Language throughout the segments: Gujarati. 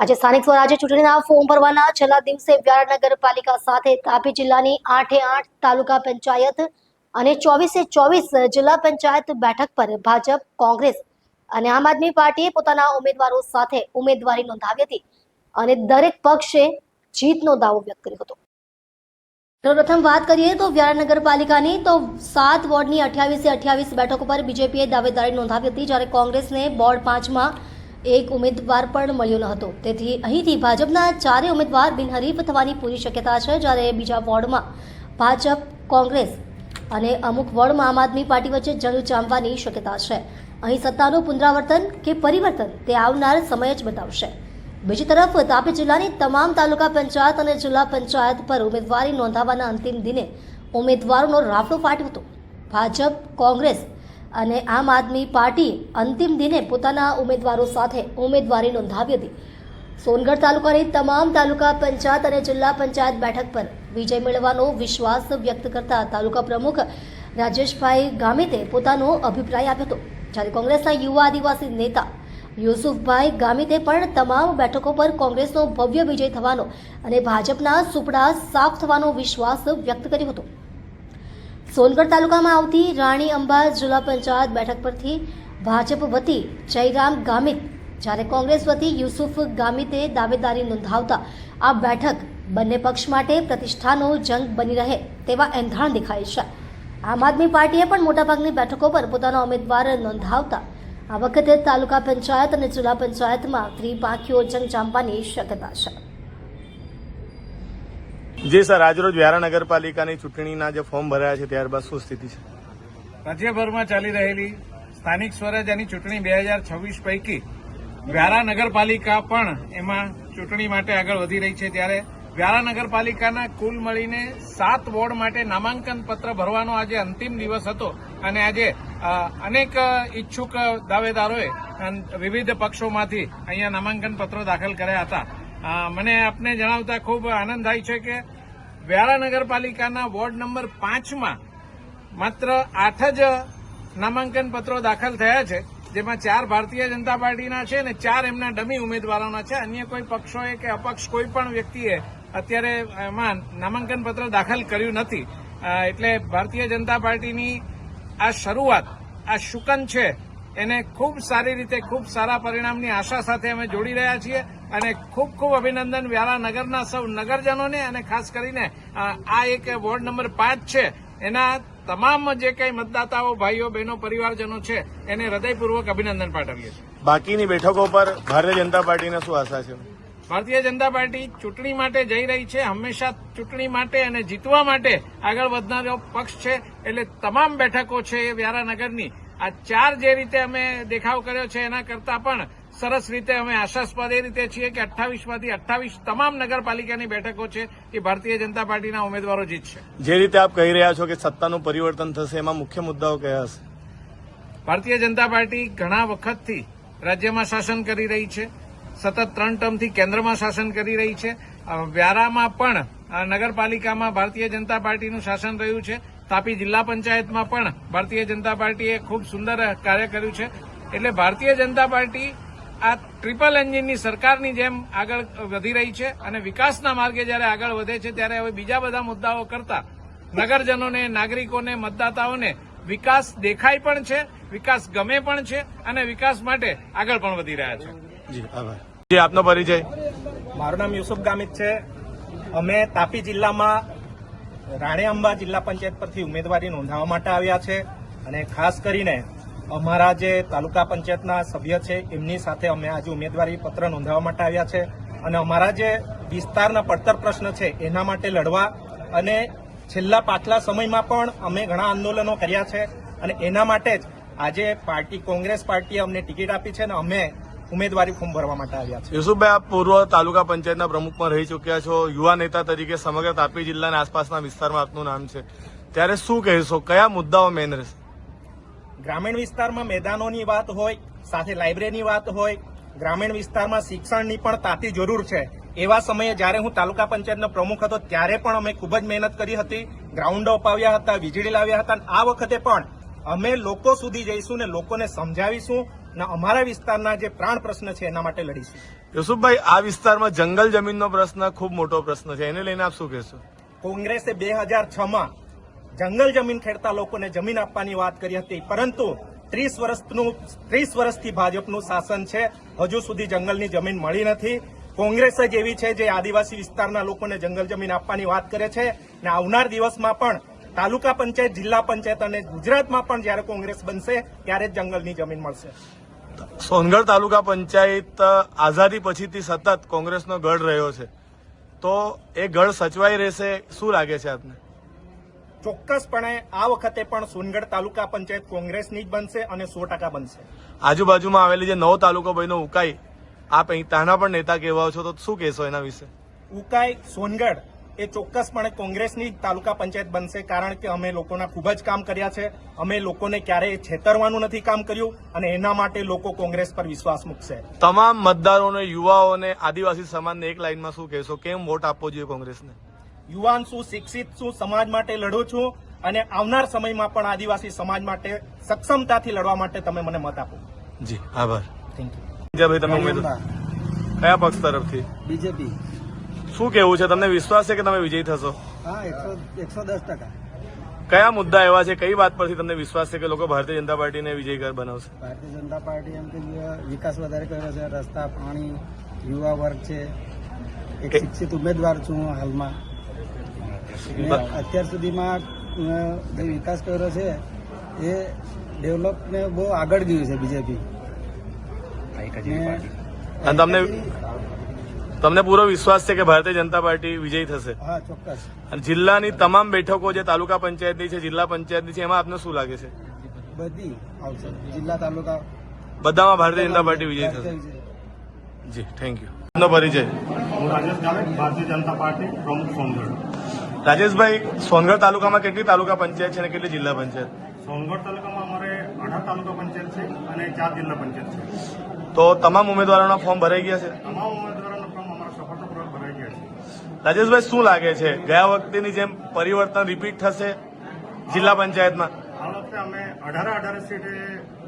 આજે સ્થાનિક સ્વરાજ્ય ચૂંટણીના ફોર્મ ભરવાના છેલ્લા દિવસે વ્યારા નગરપાલિકા સાથે તાપી જિલ્લાની 8 તાલુકા પંચાયત અને 24 જિલ્લા પંચાયત બેઠક પર ભાજપ, કોંગ્રેસ અને આમ આદમી પાર્ટીએ પોતાના ઉમેદવારો સાથે ઉમેદવારી નોંધાવી હતી અને દરેક પક્ષે જીતનો દાવો વ્યક્ત કર્યો હતો. પ્રથમ વાત કરીએ તો વ્યારા નગરપાલિકાની તો 7 વોર્ડની 28 બેઠકો પર બીજેપીએ દાવેદારી નોંધાવી હતી, જ્યારે કોંગ્રેસને વોર્ડ 5માં એક ઉમેદવાર પણ મળ્યો ન હતો. તેથી અહીંથી ભાજપના 4 ઉમેદવાર બિનહરીફ થવાની પૂરી શક્યતા છે, જ્યારે બીજા વોર્ડમાં ભાજપ, કોંગ્રેસ અને અમુક વોર્ડમાં આમ આદમી પાર્ટી વચ્ચે જંગ જામવાની શક્યતા છે. અહીં સત્તાનું પુનરાવર્તન કે પરિવર્તન તે આવનાર સમય જ બતાવશે. બીજી તરફ તાપી જિલ્લાની તમામ તાલુકા પંચાયત અને જિલ્લા પંચાયત પર ઉમેદવારી નોંધાવવાના અંતિમ દિને ઉમેદવારોનો રાફડો ફાટ્યો હતો. ભાજપ, કોંગ્રેસ અને આમ આદમી પાર્ટીએ અંતિમ દિને પોતાના ઉમેદવારો સાથે ઉમેદવારી નોંધાવી હતી. સોનગઢ તાલુકાની તમામ તાલુકા પંચાયત અને જિલ્લા પંચાયત બેઠક પર વિજય મેળવવાનો વિશ્વાસ વ્યક્ત કરતા તાલુકા પ્રમુખ રાજેશભાઈ ગામિતે પોતાનો અભિપ્રાય આપ્યો હતો, જ્યારે કોંગ્રેસના યુવા આદિવાસી નેતા યુસુફભાઈ ગામિતે પણ તમામ બેઠકો પર કોંગ્રેસનો ભવ્ય વિજય થવાનો અને ભાજપના સુપડા સાફ થવાનો વિશ્વાસ વ્યક્ત કર્યો હતો. સોનગઢ તાલુકામાં આવતી રાણી અંબા જિલ્લા પંચાયત બેઠક પરથી ભાજપ વતી જયરામ ગામિત, જ્યારે કોંગ્રેસ વતી યુસુફ ગામિતે દાવેદારી નોંધાવતા આ બેઠક બંને પક્ષ માટે પ્રતિષ્ઠાનો જંગ બની રહે તેવા એંધાણ દેખાય છે. આમ આદમી પાર્ટીએ પણ મોટાભાગની બેઠકો પર પોતાના ઉમેદવાર નોંધાવતા આ વખતે તાલુકા પંચાયત અને જિલ્લા પંચાયતમાં ત્રિપાંખીઓ જંગ જામવાની શક્યતા છે. જી સર, આજરોજ વ્યારા નગરપાલિકાની ચૂંટણીના જે ફોર્મ ભરાયા છે ત્યારબાદ શું સ્થિતિ છે? રાજ્યભરમાં ચાલી રહેલી સ્થાનિક સ્વરાજ્યની ચૂંટણી 2026 પૈકી વ્યારા નગરપાલિકા પણ એમાં ચૂંટણી માટે આગળ વધી રહી છે, ત્યારે વ્યારા નગરપાલિકાના કુલ મળીને 7 વોર્ડ માટે નામાંકન પત્ર ભરવાનો આજે અંતિમ દિવસ હતો અને આજે અનેક ઈચ્છુક દાવેદારોએ વિવિધ પક્ષોમાંથી અહીંયા નામાંકન પત્રો દાખલ કર્યા હતા. મને આપને જણાવતા ખૂબ આનંદ થાય છે કે વ્યારા નગરપાલિકાના વોર્ડ નંબર 5માં માત્ર 8 જ નામાંકન પત્રો દાખલ થયા છે, જેમાં 4 ભારતીય જનતા પાર્ટીના છે અને 4 એમના ડમી ઉમેદવારોના છે. અન્ય કોઈ પક્ષોએ કે અપક્ષ કોઈ પણ વ્યક્તિએ અત્યારે એમાં નામાંકન પત્ર દાખલ કર્યું નથી. એટલે ભારતીય જનતા પાર્ટીની આ શરૂઆત, આ શુકન છે, એને ખૂબ સારી રીતે ખૂબ સારા પરિણામની આશા સાથે અમે જોડી રહ્યા છીએ અને ખૂબ ખૂબ અભિનંદન વ્યારા નગરના સૌ નગરજનોને અને ખાસ કરીને આ એક વોર્ડ નંબર 5 છે એના તમામ જે કંઈ મતદાતાઓ, ભાઈઓ, બહેનો, પરિવારજનો છે એને હૃદયપૂર્વક અભિનંદન પાઠવીએ છીએ. બાકીની બેઠકો પર ભારતીય જનતા પાર્ટીને શું આશા છે? ભારતીય જનતા પાર્ટી ચૂંટણી માટે જઈ રહી છે, હંમેશા ચૂંટણી માટે અને જીતવા માટે આગળ વધનારો પક્ષ છે. એટલે તમામ બેઠકો છે એ વ્યારા નગરની આ 4 જે રીતે અમે દેખાવ કર્યો છે એના કરતાં પણ સરસ રીતે અમે આશાસ્પદ એ રીતે છીએ કે 28માંથી 28 તમામ નગરપાલિકાની બેઠકો છે એ ભારતીય જનતા પાર્ટીના ઉમેદવારો જીતશે. જે રીતે આપ કહી રહ્યા છો કે સત્તાનું પરિવર્તન થશે, એમાં મુખ્ય મુદ્દાઓ કયા હશે? ભારતીય જનતા પાર્ટી ઘણા વખતથી રાજ્યમાં શાસન કરી રહી છે, સતત 3 ટર્મથી કેન્દ્રમાં શાસન કરી રહી છે. વ્યારામાં પણ નગરપાલિકામાં ભારતીય જનતા પાર્ટીનું શાસન રહ્યું છે. તાપી જિલ્લા પંચાયતમાં પણ ભારતીય જનતા પાર્ટીએ ખૂબ સુંદર કાર્ય કર્યું છે. એટલે ભારતીય જનતા પાર્ટી આ ટ્રિપલ એન્જિનની સરકારની જેમ આગળ વધી રહી છે અને વિકાસના માર્ગે જ્યારે આગળ વધે છે ત્યારે હવે બીજા બધા મુદ્દાઓ કરતા નગરજનોને, નાગરિકોને, મતદાતાઓને વિકાસ દેખાય પણ છે, વિકાસ ગમે પણ છે અને વિકાસ માટે આગળ પણ વધી રહ્યા છે. જી, આભાર. જી, આપનો પરિચય? મારું નામ યુસુફ ગામિત છે. અમે તાપી જિલ્લામાં રાણી અંબા જિલ્લા પંચાયત પરથી ઉમેદવારી નોંધાવવા માટે આવ્યા છે અને ખાસ કરીને અમારા જે તાલુકા પંચાયતના સભ્ય છે એમની સાથે અમે આજે ઉમેદવારી પત્ર નોંધાવવા માટે આવ્યા છે અને અમારા જે વિસ્તારના પડતર પ્રશ્ન છે એના માટે લડવા અને છેલ્લા પાછલા સમયમાં પણ અમે ઘણા આંદોલનો કર્યા છે અને એના માટે જ આજે પાર્ટી, કોંગ્રેસ પાર્ટીએ અમને ટિકિટ આપી છે અને અમે ઉમેદવારી ફોર્મ ભરવા માટે આવ્યા છે. યુસુફભાઈ, આપ પૂર્વ તાલુકા પંચાયતના પ્રમુખમાં રહી ચૂક્યા છો, યુવા નેતા તરીકે સમગ્ર તાપી જિલ્લાના આસપાસના વિસ્તારમાં આપનું નામ છે, ત્યારે શું કહેશો, કયા મુદ્દાઓ મેન રહેશે? ગ્રામીણ વિસ્તારમાં મેદાનોની વાત હોય, સાથે લાઇબ્રેરીની વાત હોય, ગ્રામીણ વિસ્તારમાં શિક્ષણની પણ તાતી જરૂર છે. એવા સમયે જ્યારે હું તાલુકા પંચાયતનો પ્રમુખ હતો ત્યારે પણ અમે ખૂબ જ મહેનત કરી હતી, ગ્રાઉન્ડો અપાવ્યા હતા, વીજળી લાવ્યા હતા. આ વખતે પણ અમે લોકો સુધી જઈશું ને લોકોને સમજાવીશું અને અમારા વિસ્તારના જે પ્રાણ પ્રશ્ન છે એના માટે લડીશું. યુસુફભાઈ, આ વિસ્તારમાં જંગલ જમીનનો પ્રશ્ન ખૂબ મોટો પ્રશ્ન છે, એને લઈને આપ શું કહેશો? કોંગ્રેસે 2006માં જંગલ જમીન ખેડતા લોકોને જમીન આપવાની વાત કરી હતી, પરંતુ 30 વર્ષથી ભાજપનું શાસન છે, હજુ સુધી જંગલની જમીન મળી નથી. કોંગ્રેસ જ એવી છે જે આદિવાસી વિસ્તારના લોકોને જંગલ જમીન આપવાની વાત કરે છે, અને આવનાર દિવસમાં પણ તાલુકા પંચાયત, જિલ્લા પંચાયત અને ગુજરાતમાં પણ જ્યારે કોંગ્રેસ બનશે ત્યારે જ જંગલની જમીન મળશે. સોનગઢ તાલુકા પંચાયત આઝાદી પછીથી સતત કોંગ્રેસનો ગઢ રહ્યો છે, તો એ ગઢ સચવાઈ રહેશે, શું લાગે છે આપને? ચોક્કસપણે આ વખતે પણ સોનગઢ તાલુકા પંચાયત કોંગ્રેસની જ બનશે અને 100% બનશે. આજુબાજુમાં આવેલી જે નવો તાલુકો બન્યો ઉકાઈ, આપ અહીં ત્યાંના પણ નેતા કહેવાઓ છો, તો શું કહેશો એના વિશે? ઉકાઈ, સોનગઢ એ ચોક્કસપણે કોંગ્રેસની જ તાલુકા પંચાયત બનશે, કારણ કે અમે લોકોના ખૂબ જ કામ કર્યા છે. અમે લોકોને ક્યારેય છેતરવાનું નથી કામ કર્યું, અને એના માટે લોકો કોંગ્રેસ પર વિશ્વાસ મૂકશે. તમામ મતદારોને, યુવાઓને, આદિવાસી સમાજને એક લાઈનમાં શું કહેશો? કેમ વોટ આપવો જોઈએ કોંગ્રેસને? યુવાન છું, શિક્ષિત છું, સમાજ માટે લડું છું, અને આવનાર સમયમાં પણ આદિવાસી સમાજ માટે સક્ષમતાથી લડવા માટે તમે મને મત આપો. જી, આભાર. Thank you. ભાઈ, તમે ઉમેદવાર કયા પક્ષ તરફથી? બીજેપી. શું કેવું છે? તમને વિશ્વાસ છે કે તમે વિજયી થશો? હા, 110%. કયા મુદ્દા એવા છે, કઈ વાત પરથી તમને વિશ્વાસ છે કે લોકો ભારતીય જનતા પાર્ટીને વિજયી બનાવશે? ભારતીય જનતા પાર્ટી એમ કે વિકાસ વધારે કર્યો છે, રસ્તા, પાણી, યુવા વર્ગ છે. એક શિક્ષિત ઉમેદવાર છું હાલમાં. ને અત્યાર સુધીમાં જે વિકાસ કર્યો છે એ ડેવલપને બહુ આગળ ગયું છે બીજેપી. અને તમને પૂરો વિશ્વાસ છે કે ભારતીય જનતા પાર્ટી વિજયી થશે? હા, ચોક્કસ. અને જિલ્લાની તમામ બેઠકો જે તાલુકા પંચાયતની છે, જિલ્લા પંચાયતની છે, એમાં આપને શું લાગે છે? બધી આવશે. જિલ્લા, તાલુકા બધામાં ભારતીય જનતા પાર્ટી વિજયી થશે? જી, થેન્ક યુ. આપનો પરિચય? હું રાજેશ ગામિત, ભારતીય જનતા પાર્ટી પ્રમુખ સોનગઢ. રાજેશભાઈ, સોનગઢ તાલુકામાં કેટલી તાલુકા પંચાયત છે અને કેટલી જિલ્લા પંચાયત? સોનગઢ તાલુકામાં અમારે 18 તાલુકા પંચાયત છે અને 4 જિલ્લા પંચાયત છે. તો તમામ ઉમેદવારોના ફોર્મ ભરાઈ ગયા છે? તમામ ઉમેદવારોના ફોર્મ અમારા સફળતાપૂર્વક ભરાઈ ગયા છે. રાજેશભાઈ, શું લાગે છે, ગયા વખતેની જેમ પરિવર્તન રિપીટ થશે જિલ્લા પંચાયતમાં? આ વખતે અમે 18 સીટે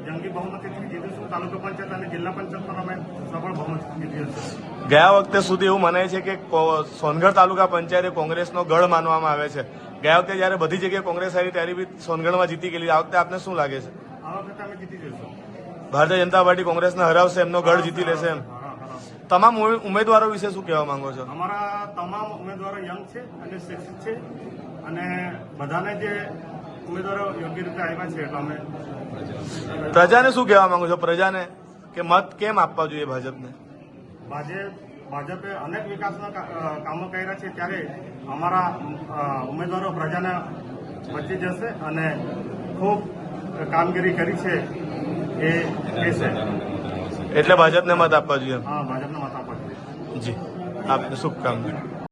જંગી બહુમતીથી જીતીશું. તાલુકા પંચાયત અને જિલ્લા પંચાયત પણ અમે સફળ બહુમતીથી જીતી હશે. ગયા વખતે સુધી એવું મનાય છે કે સોનગઢ તાલુકા પંચાયત એ કોંગ્રેસનો ગઢ માનવામાં આવે છે. ગયા વખતે જયારે બધી જગ્યાએ કોંગ્રેસ આવી ત્યારે બી સોનગઢમાં જીતી ગયેલી. આ વખતે આપને શું લાગે છે? આ વખતે અમે જીતી જઈશું. ભારતીય જનતા પાર્ટી કોંગ્રેસને હરાવશે, એમનો ગઢ જીતી લેશે એમ? તમામ ઉમેદવારો વિશે શું કહેવા માંગો છો? અમારા તમામ ઉમેદવારો યંગ છે અને શિક્ષિત છે, અને બધાને જે ઉમેદવારો યોગ્ય રીતે આવ્યા છે એટલે અમે પ્રજાને શું કહેવા માંગો છો? પ્રજાને કે મત કેમ આપવા જોઈએ ભાજપને? ભાજપે અનેક વિકાસના કામો કર્યા છે, ત્યારે અમારા ઉમેદવારો પ્રજાના બચી જશે અને ખૂબ કામગીરી કરી છે એ કહેશે. એટલે ભાજપને મત આપવા જોઈએ? હા, ભાજપને મત આપવા જોઈએ. જી, આપને શુભકામના.